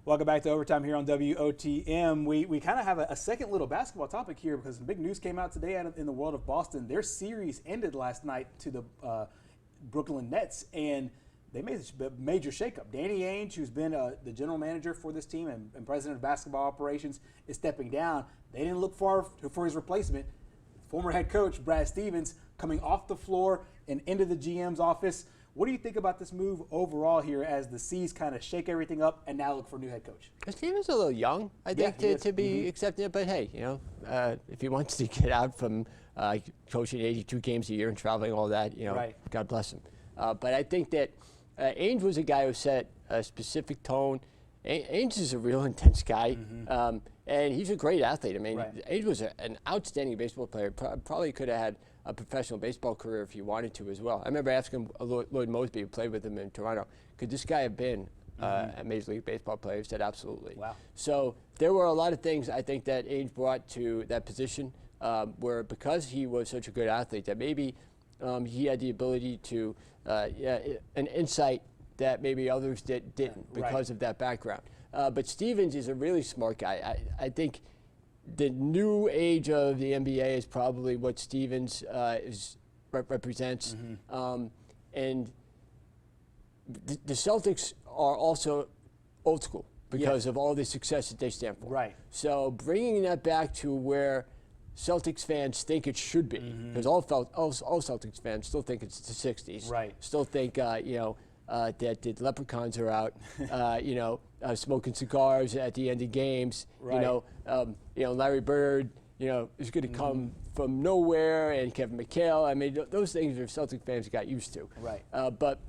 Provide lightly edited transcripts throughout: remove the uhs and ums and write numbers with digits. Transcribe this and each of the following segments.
Welcome back to Overtime here on WOTM. We kind of have a second little basketball topic here because some big news came out today in the world of Boston. Their series ended last night to the Brooklyn Nets, and they made a major shakeup. Danny Ainge, who's been the general manager for this team and president of basketball operations, is stepping down. They didn't look far for his replacement. Former head coach Brad Stevens coming off the floor and into the GM's office. What do you think about this move overall here as the C's kind of shake everything up and now look for a new head coach? Stevens a little young, I think, to be accepting it. But hey, if he wants to get out from coaching 82 games a year and traveling all that, God bless him. But I think that Ainge was a guy who set a specific tone. Ainge is a real intense guy, and he's a great athlete. I mean, Ainge was an outstanding baseball player. Probably could have had a professional baseball career if he wanted to as well. I remember asking Lloyd Moseby, who played with him in Toronto, could this guy have been a Major League Baseball player? He said absolutely. Wow. So there were a lot of things I think that Ainge brought to that position where because he was such a good athlete that maybe he had the ability to, an insight that maybe others didn't because of that background. But Stevens is a really smart guy. I think the new age of the NBA is probably what Stevens represents. And the Celtics are also old school because of all the success that they stand for. Right. So bringing that back to where Celtics fans think it should be, because all Celtics fans still think it's the 60s. Right. Still think, that the leprechauns are out, smoking cigars at the end of games. Right. Larry Bird, is going to come from nowhere, and Kevin McHale. I mean, those things are Celtic fans got used to. Right. But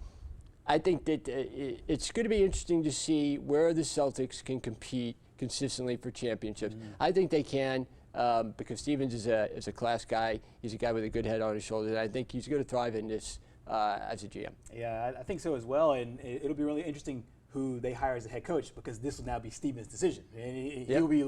I think that it's going to be interesting to see where the Celtics can compete consistently for championships. I think they can. Because Stevens is a class guy. He's a guy with a good head on his shoulders, and I think he's going to thrive in this as a GM. Yeah, I think so as well, and it'll be really interesting who they hire as a head coach because this will now be Stevens' decision. And he'll be,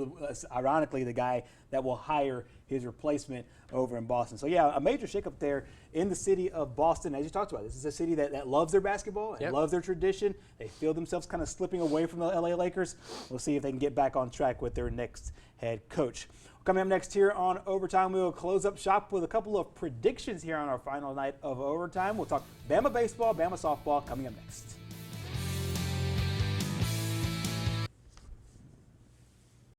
ironically, the guy that will hire his replacement over in Boston. So, yeah, a major shakeup there in the city of Boston. As you talked about, this is a city that loves their basketball and loves their tradition. They feel themselves kind of slipping away from the LA Lakers. We'll see if they can get back on track with their next head coach. Coming up next here on Overtime, we will close up shop with a couple of predictions here on our final night of Overtime. We'll talk Bama baseball, Bama softball coming up next.